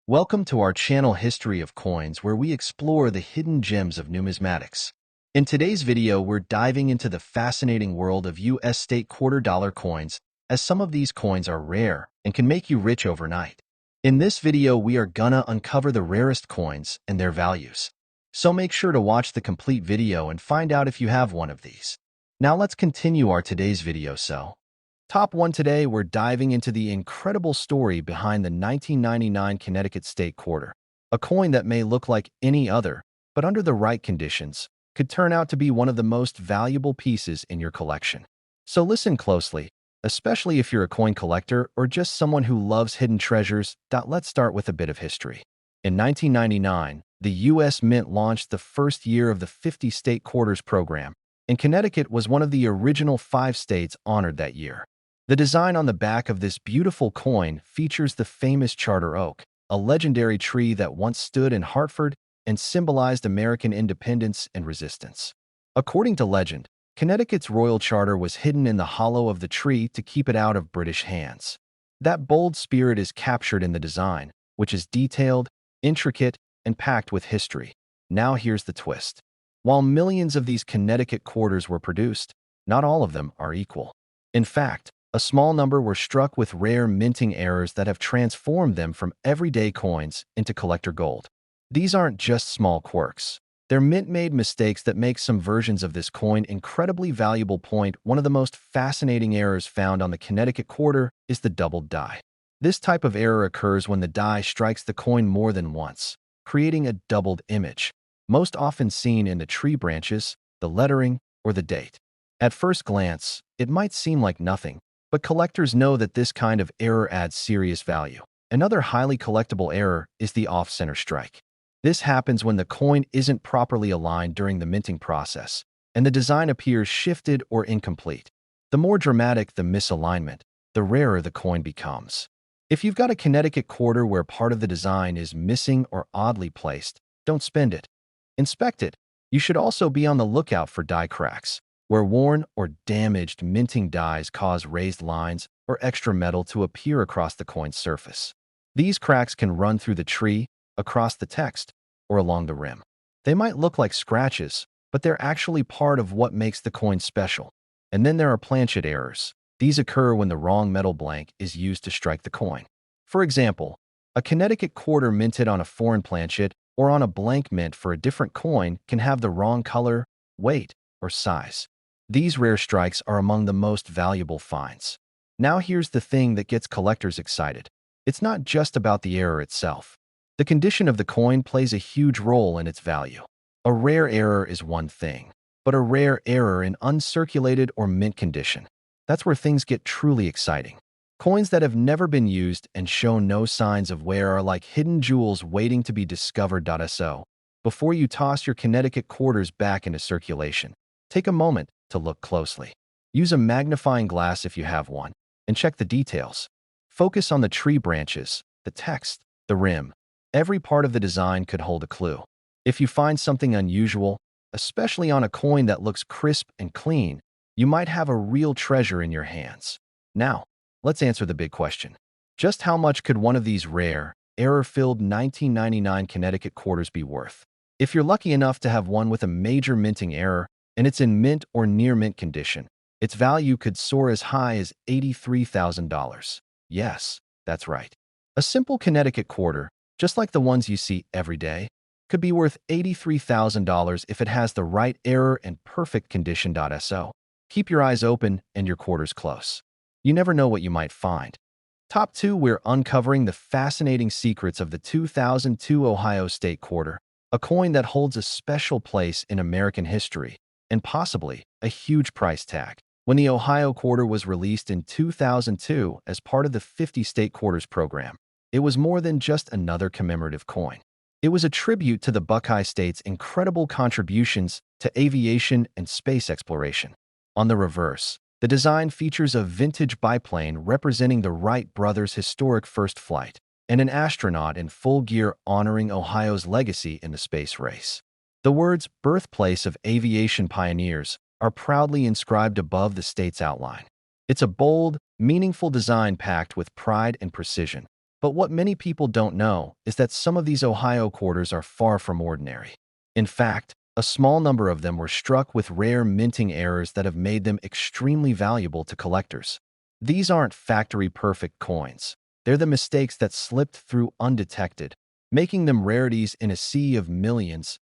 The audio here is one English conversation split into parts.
Welcome to our channel History of Coins, where we explore the hidden gems of numismatics. In today's video, we're diving into the fascinating world of U.S. state quarter-dollar coins, as some of these coins are rare and can make you rich overnight. In this video, we are gonna uncover the rarest coins and their values. So make sure to watch the complete video and find out if you have one of these. Now let's continue our today's video. Top 1 today, we're diving into the incredible story behind the 1999 Connecticut State Quarter, a coin that may look like any other, but under the right conditions, could turn out to be one of the most valuable pieces in your collection. So listen closely, especially if you're a coin collector or just someone who loves hidden treasures. Let's start with a bit of history. In 1999, the U.S. Mint launched the first year of the 50 state quarters program, and Connecticut was one of the original 5 states honored that year. The design on the back of this beautiful coin features the famous charter oak, a legendary tree that once stood in Hartford and symbolized American independence and resistance. According to legend, Connecticut's royal charter was hidden in the hollow of the tree to keep it out of British hands. That bold spirit is captured in the design, which is detailed, intricate, and packed with history. Now here's the twist. While millions of these Connecticut quarters were produced, not all of them are equal. In fact, a small number were struck with rare minting errors that have transformed them from everyday coins into collector gold. These aren't just small quirks. They're mint-made mistakes that make some versions of this coin incredibly valuable. One of the most fascinating errors found on the Connecticut quarter is the doubled die. This type of error occurs when the die strikes the coin more than once, creating a doubled image, most often seen in the tree branches, the lettering, or the date. At first glance, it might seem like nothing, but collectors know that this kind of error adds serious value. Another highly collectible error is the off-center strike. This happens when the coin isn't properly aligned during the minting process, and the design appears shifted or incomplete. The more dramatic the misalignment, the rarer the coin becomes. If you've got a Connecticut quarter where part of the design is missing or oddly placed, don't spend it. Inspect it. You should also be on the lookout for die cracks, where worn or damaged minting dies cause raised lines or extra metal to appear across the coin's surface. These cracks can run through the tree, across the text, or along the rim. They might look like scratches, but they're actually part of what makes the coin special. And then there are planchet errors. These occur when the wrong metal blank is used to strike the coin. For example, a Connecticut quarter minted on a foreign planchet or on a blank mint for a different coin can have the wrong color, weight, or size. These rare strikes are among the most valuable finds. Now here's the thing that gets collectors excited. It's not just about the error itself. The condition of the coin plays a huge role in its value. A rare error is one thing, but a rare error in uncirculated or mint condition, that's where things get truly exciting. Coins that have never been used and show no signs of wear are like hidden jewels waiting to be discovered. So, before you toss your Connecticut quarters back into circulation, take a moment to look closely. Use a magnifying glass if you have one, and check the details. Focus on the tree branches, the text, the rim. Every part of the design could hold a clue. If you find something unusual, especially on a coin that looks crisp and clean, you might have a real treasure in your hands. Now, let's answer the big question. Just how much could one of these rare, error-filled 1999 Connecticut quarters be worth? If you're lucky enough to have one with a major minting error, and it's in mint or near mint condition, its value could soar as high as $83,000. Yes, that's right. A simple Connecticut quarter, just like the ones you see every day, could be worth $83,000 if it has the right error and perfect condition. So, keep your eyes open and your quarters close. You never know what you might find. Top 2, we're uncovering the fascinating secrets of the 2002 Ohio State Quarter, a coin that holds a special place in American history, and possibly a huge price tag. When the Ohio quarter was released in 2002 as part of the 50 state quarters program, it was more than just another commemorative coin. It was a tribute to the Buckeye State's incredible contributions to aviation and space exploration. On the reverse, the design features a vintage biplane representing the Wright brothers' historic first flight, and an astronaut in full gear honoring Ohio's legacy in the space race. The words "Birthplace of Aviation Pioneers" are proudly inscribed above the state's outline. It's a bold, meaningful design packed with pride and precision, But what many people don't know is that some of these Ohio quarters are far from ordinary. In fact, a small number of them were struck with rare minting errors that have made them extremely valuable to collectors. These aren't factory-perfect coins. They're the mistakes that slipped through undetected, making them rarities in a sea of millions.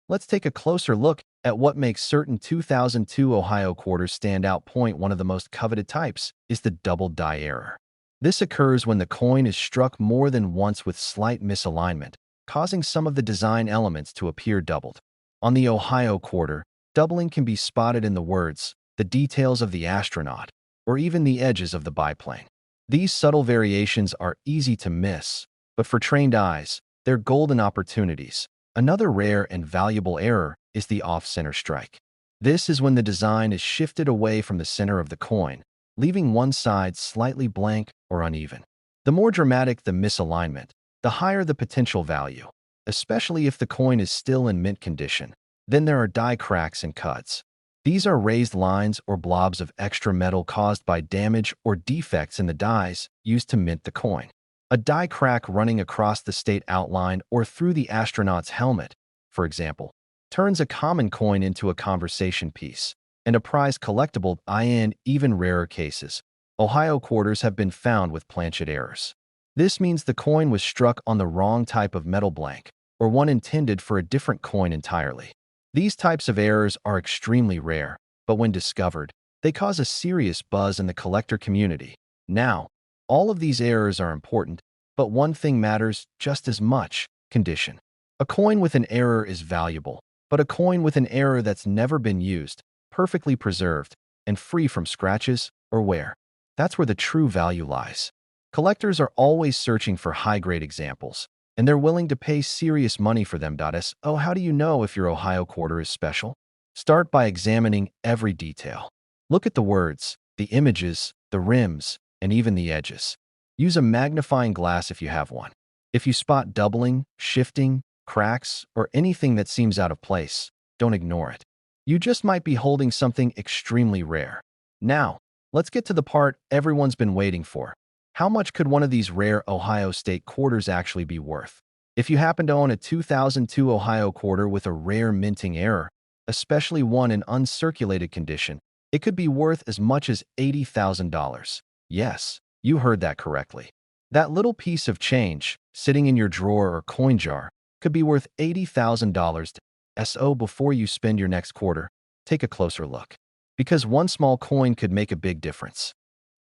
Let's take a closer look at what makes certain 2002 Ohio quarters stand out. One of the most coveted types is the double die error. This occurs when the coin is struck more than once with slight misalignment, causing some of the design elements to appear doubled. On the Ohio quarter, doubling can be spotted in the words, the details of the astronaut, or even the edges of the biplane. These subtle variations are easy to miss, but for trained eyes, they're golden opportunities. Another rare and valuable error is the off-center strike. This is when the design is shifted away from the center of the coin, leaving one side slightly blank or uneven. The more dramatic the misalignment, the higher the potential value, especially if the coin is still in mint condition. Then there are die cracks and cuts. These are raised lines or blobs of extra metal caused by damage or defects in the dies used to mint the coin. A die crack running across the state outline or through the astronaut's helmet, for example, turns a common coin into a conversation piece and a prize collectible. In even rarer cases, Ohio quarters have been found with planchet errors. This means the coin was struck on the wrong type of metal blank or one intended for a different coin entirely. These types of errors are extremely rare, but when discovered, they cause a serious buzz in the collector community. Now, all of these errors are important, but one thing matters just as much: condition. A coin with an error is valuable, but a coin with an error that's never been used, perfectly preserved, and free from scratches or wear, that's where the true value lies. Collectors are always searching for high-grade examples, and they're willing to pay serious money for them. So how do you know if your Ohio quarter is special? Start by examining every detail. Look at the words, the images, the rims, and even the edges. Use a magnifying glass if you have one. If you spot doubling, shifting, cracks, or anything that seems out of place, don't ignore it. You just might be holding something extremely rare. Now, let's get to the part everyone's been waiting for. How much could one of these rare Ohio State quarters actually be worth? If you happen to own a 2002 Ohio quarter with a rare minting error, especially one in uncirculated condition, it could be worth as much as $80,000. Yes, you heard that correctly. That little piece of change, sitting in your drawer or coin jar, could be worth $80,000. So before you spend your next quarter, take a closer look. Because one small coin could make a big difference.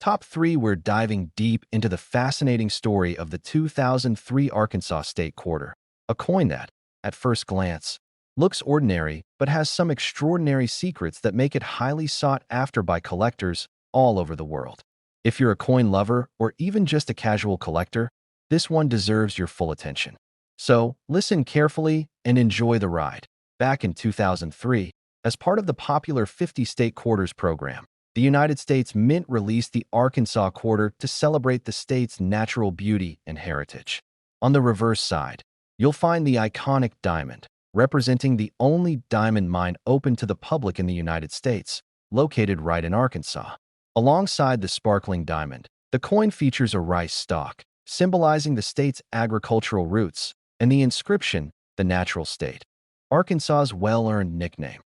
Top 3. We're diving deep into the fascinating story of the 2003 Arkansas State Quarter, a coin that, at first glance, looks ordinary but has some extraordinary secrets that make it highly sought after by collectors all over the world. If you're a coin lover or even just a casual collector, this one deserves your full attention. So, listen carefully and enjoy the ride. Back in 2003, as part of the popular 50 state quarters program, the United States Mint released the Arkansas quarter to celebrate the state's natural beauty and heritage. On the reverse side, you'll find the iconic diamond, representing the only diamond mine open to the public in the United States, located right in Arkansas. Alongside the sparkling diamond, the coin features a rice stalk, symbolizing the state's agricultural roots, and the inscription, the natural state, Arkansas's well-earned nickname.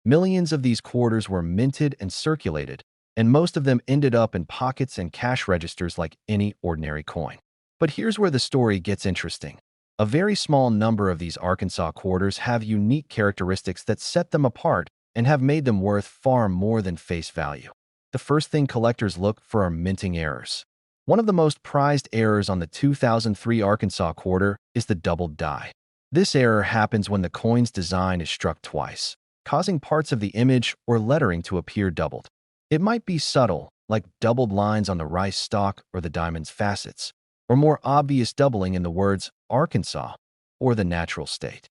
Millions of these quarters were minted and circulated, and most of them ended up in pockets and cash registers like any ordinary coin. But here's where the story gets interesting. A very small number of these Arkansas quarters have unique characteristics that set them apart and have made them worth far more than face value. The first thing collectors look for are minting errors. One of the most prized errors on the 2003 Arkansas quarter is the doubled die. This error happens when the coin's design is struck twice, causing parts of the image or lettering to appear doubled. It might be subtle, like doubled lines on the rice stalk or the diamond's facets, or more obvious doubling in the words Arkansas or the natural state.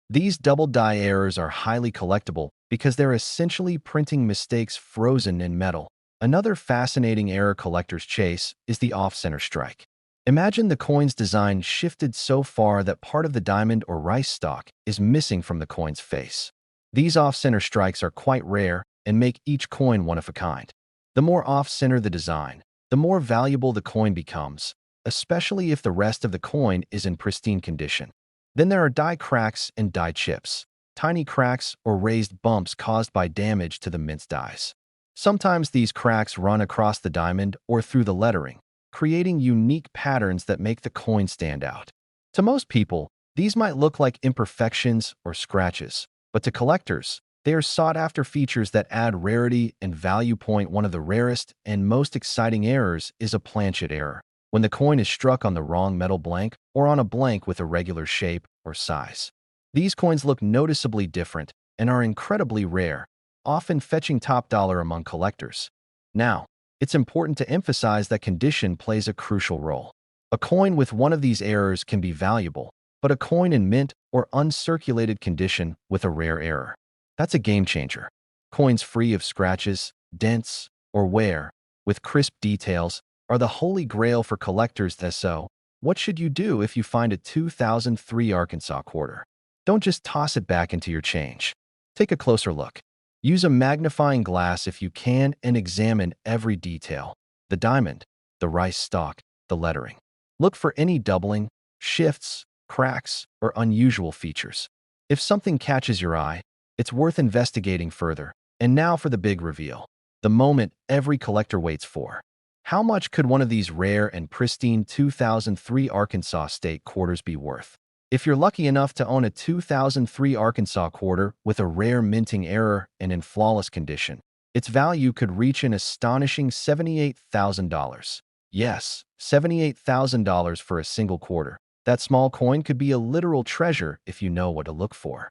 These double die errors are highly collectible because they're essentially printing mistakes frozen in metal. Another fascinating error collectors chase is the off-center strike. Imagine the coin's design shifted so far that part of the diamond or rice stalk is missing from the coin's face. These off-center strikes are quite rare and make each coin one of a kind. The more off-center the design, the more valuable the coin becomes, especially if the rest of the coin is in pristine condition. Then there are die cracks and die chips, tiny cracks or raised bumps caused by damage to the mint dies. Sometimes these cracks run across the diamond or through the lettering, creating unique patterns that make the coin stand out. To most people, these might look like imperfections or scratches, but to collectors, they are sought-after features that add rarity and value. One of the rarest and most exciting errors is a planchet error, when the coin is struck on the wrong metal blank or on a blank with irregular shape or size. These coins look noticeably different and are incredibly rare, often fetching top dollar among collectors. Now, it's important to emphasize that condition plays a crucial role. A coin with one of these errors can be valuable, but a coin in mint or uncirculated condition with a rare error, that's a game changer. Coins free of scratches, dents, or wear, with crisp details, are the holy grail for collectors. So, what should you do if you find a 2003 Arkansas quarter? Don't just toss it back into your change. Take a closer look. Use a magnifying glass if you can and examine every detail: the diamond, the rice stalk, the lettering. Look for any doubling, shifts, cracks, or unusual features. If something catches your eye, it's worth investigating further. And now for the big reveal, the moment every collector waits for. How much could one of these rare and pristine 2003 Arkansas state quarters be worth? If you're lucky enough to own a 2003 Arkansas quarter with a rare minting error and in flawless condition, its value could reach an astonishing $78,000. Yes, $78,000 for a single quarter. That small coin could be a literal treasure if you know what to look for.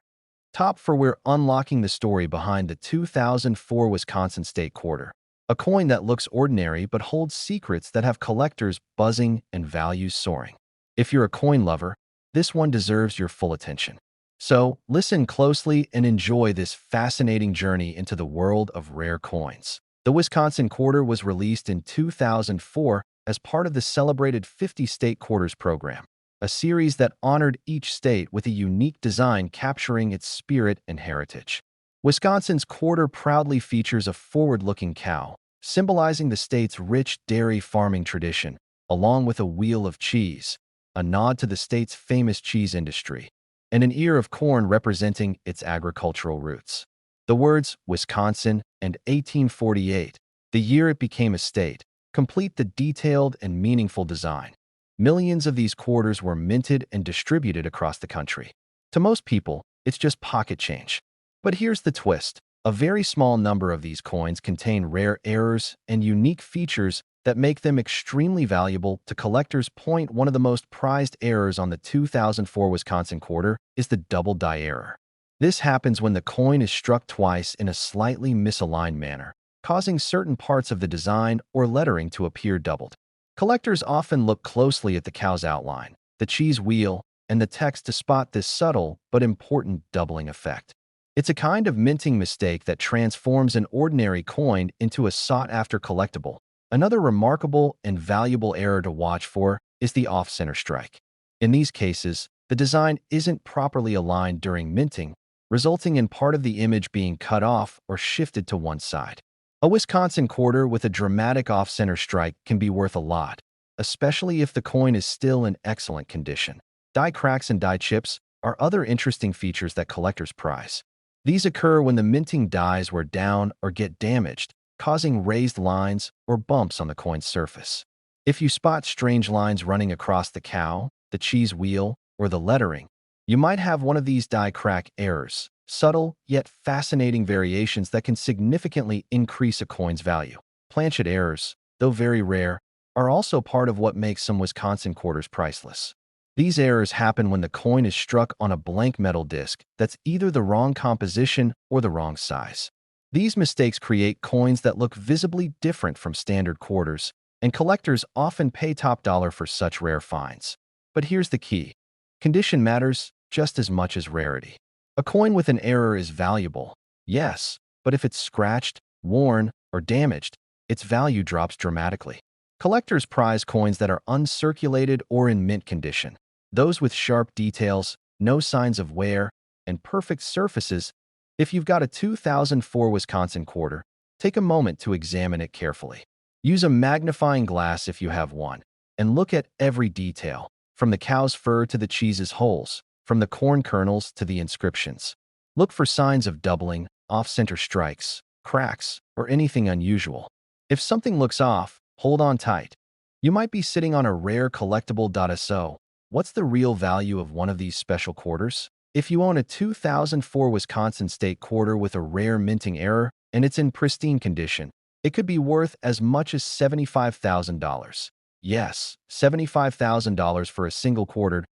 Top 4, we're unlocking the story behind the 2004 Wisconsin State Quarter, a coin that looks ordinary but holds secrets that have collectors buzzing and values soaring. If you're a coin lover, this one deserves your full attention. So, listen closely and enjoy this fascinating journey into the world of rare coins. The Wisconsin Quarter was released in 2004 as part of the celebrated 50 State Quarters program, a series that honored each state with a unique design capturing its spirit and heritage. Wisconsin's quarter proudly features a forward-looking cow, symbolizing the state's rich dairy farming tradition, along with a wheel of cheese, a nod to the state's famous cheese industry, and an ear of corn representing its agricultural roots. The words Wisconsin and 1848, the year it became a state, complete the detailed and meaningful design. Millions of these quarters were minted and distributed across the country. To most people, it's just pocket change. But here's the twist. A very small number of these coins contain rare errors and unique features that make them extremely valuable to collectors. One of the most prized errors on the 2004 Wisconsin quarter is the double die error. This happens when the coin is struck twice in a slightly misaligned manner, causing certain parts of the design or lettering to appear doubled. Collectors often look closely at the cow's outline, the cheese wheel, and the text to spot this subtle but important doubling effect. It's a kind of minting mistake that transforms an ordinary coin into a sought-after collectible. Another remarkable and valuable error to watch for is the off-center strike. In these cases, the design isn't properly aligned during minting, resulting in part of the image being cut off or shifted to one side. A Wisconsin quarter with a dramatic off-center strike can be worth a lot, especially if the coin is still in excellent condition. Die cracks and die chips are other interesting features that collectors prize. These occur when the minting dies wear down or get damaged, causing raised lines or bumps on the coin's surface. If you spot strange lines running across the cow, the cheese wheel, or the lettering, you might have one of these die crack errors. Subtle yet fascinating variations that can significantly increase a coin's value. Planchet errors, though very rare, are also part of what makes some Wisconsin quarters priceless. These errors happen when the coin is struck on a blank metal disc that's either the wrong composition or the wrong size. These mistakes create coins that look visibly different from standard quarters, and collectors often pay top dollar for such rare finds. But here's the key. Condition matters just as much as rarity. A coin with an error is valuable, yes, but if it's scratched, worn, or damaged, its value drops dramatically. Collectors prize coins that are uncirculated or in mint condition. Those with sharp details, no signs of wear, and perfect surfaces. If you've got a 2004 Wisconsin quarter, take a moment to examine it carefully. Use a magnifying glass if you have one, and look at every detail, from the cow's fur to the cheese's holes, from the corn kernels to the inscriptions. Look for signs of doubling, off-center strikes, cracks, or anything unusual. If something looks off, hold on tight. You might be sitting on a rare collectible. So, what's the real value of one of these special quarters? If you own a 2004 Wisconsin state quarter with a rare minting error and it's in pristine condition, it could be worth as much as $75,000. Yes, $75,000 for a single quarter.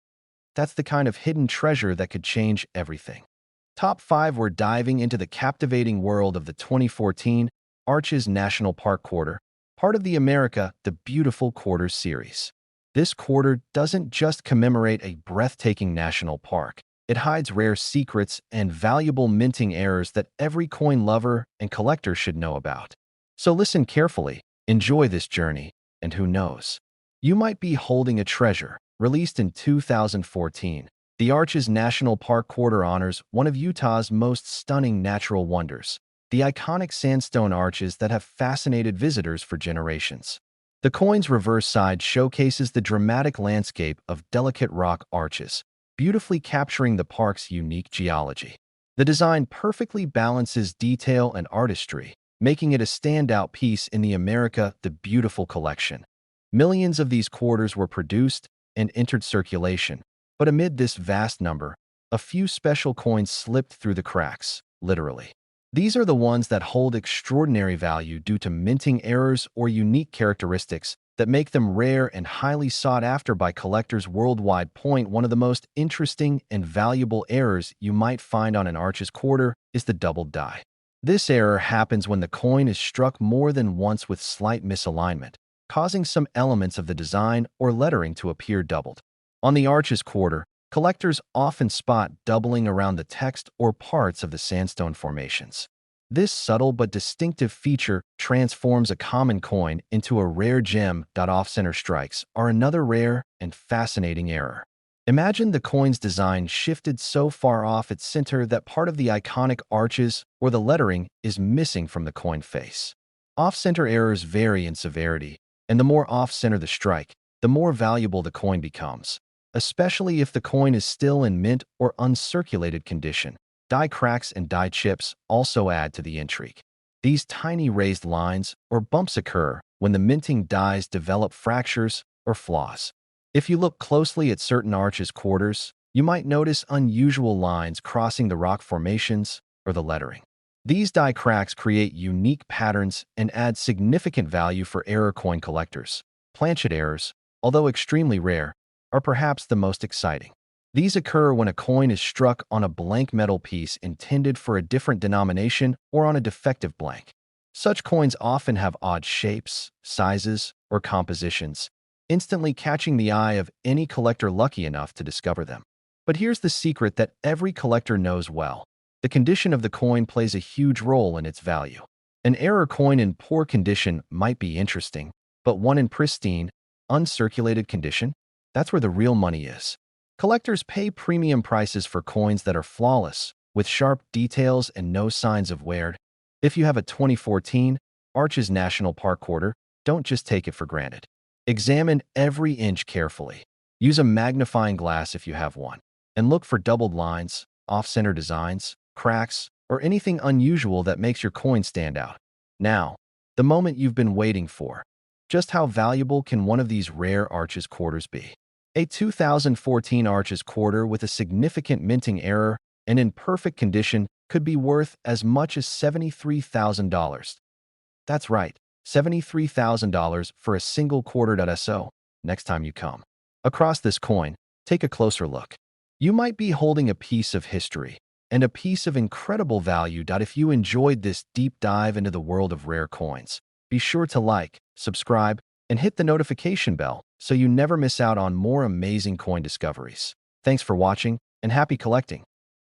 That's the kind of hidden treasure that could change everything. Top 5. We're diving into the captivating world of the 2014 Arches National Park Quarter, part of the America the Beautiful Quarters series. This quarter doesn't just commemorate a breathtaking national park. It hides rare secrets and valuable minting errors that every coin lover and collector should know about. So listen carefully, enjoy this journey, and who knows? You might be holding a treasure. Released in 2014, the Arches National Park Quarter honors one of Utah's most stunning natural wonders, the iconic sandstone arches that have fascinated visitors for generations. The coin's reverse side showcases the dramatic landscape of delicate rock arches, beautifully capturing the park's unique geology. The design perfectly balances detail and artistry, making it a standout piece in the America the Beautiful collection. Millions of these quarters were produced and entered circulation, but amid this vast number, a few special coins slipped through the cracks, literally. These are the ones that hold extraordinary value due to minting errors or unique characteristics that make them rare and highly sought after by collectors worldwide. One of the most interesting and valuable errors you might find on an Arches quarter is the doubled die. This error happens when the coin is struck more than once with slight misalignment, causing some elements of the design or lettering to appear doubled. On the Arches quarter, collectors often spot doubling around the text or parts of the sandstone formations. This subtle but distinctive feature transforms a common coin into a rare gem. Off-center strikes are another rare and fascinating error. Imagine the coin's design shifted so far off its center that part of the iconic arches or the lettering is missing from the coin face. Off-center errors vary in severity, and the more off-center the strike, the more valuable the coin becomes, especially if the coin is still in mint or uncirculated condition. Die cracks and die chips also add to the intrigue. These tiny raised lines or bumps occur when the minting dies develop fractures or flaws. If you look closely at certain Arches quarters, you might notice unusual lines crossing the rock formations or the lettering. These die cracks create unique patterns and add significant value for error coin collectors. Planchet errors, although extremely rare, are perhaps the most exciting. These occur when a coin is struck on a blank metal piece intended for a different denomination or on a defective blank. Such coins often have odd shapes, sizes, or compositions, instantly catching the eye of any collector lucky enough to discover them. But here's the secret that every collector knows well. The condition of the coin plays a huge role in its value. An error coin in poor condition might be interesting, but one in pristine, uncirculated condition? That's where the real money is. Collectors pay premium prices for coins that are flawless, with sharp details and no signs of wear. If you have a 2014 Arches National Park quarter, don't just take it for granted. Examine every inch carefully. Use a magnifying glass if you have one, and look for doubled lines, off-center designs, cracks, or anything unusual that makes your coin stand out. Now, the moment you've been waiting for. Just how valuable can one of these rare Arches quarters be? A 2014 Arches quarter with a significant minting error and in perfect condition could be worth as much as $73,000. That's right, $73,000 for a single quarter. So, next time you come across this coin, take a closer look. You might be holding a piece of history and a piece of incredible value. If you enjoyed this deep dive into the world of rare coins, be sure to like, subscribe, and hit the notification bell so you never miss out on more amazing coin discoveries. Thanks for watching, and happy collecting!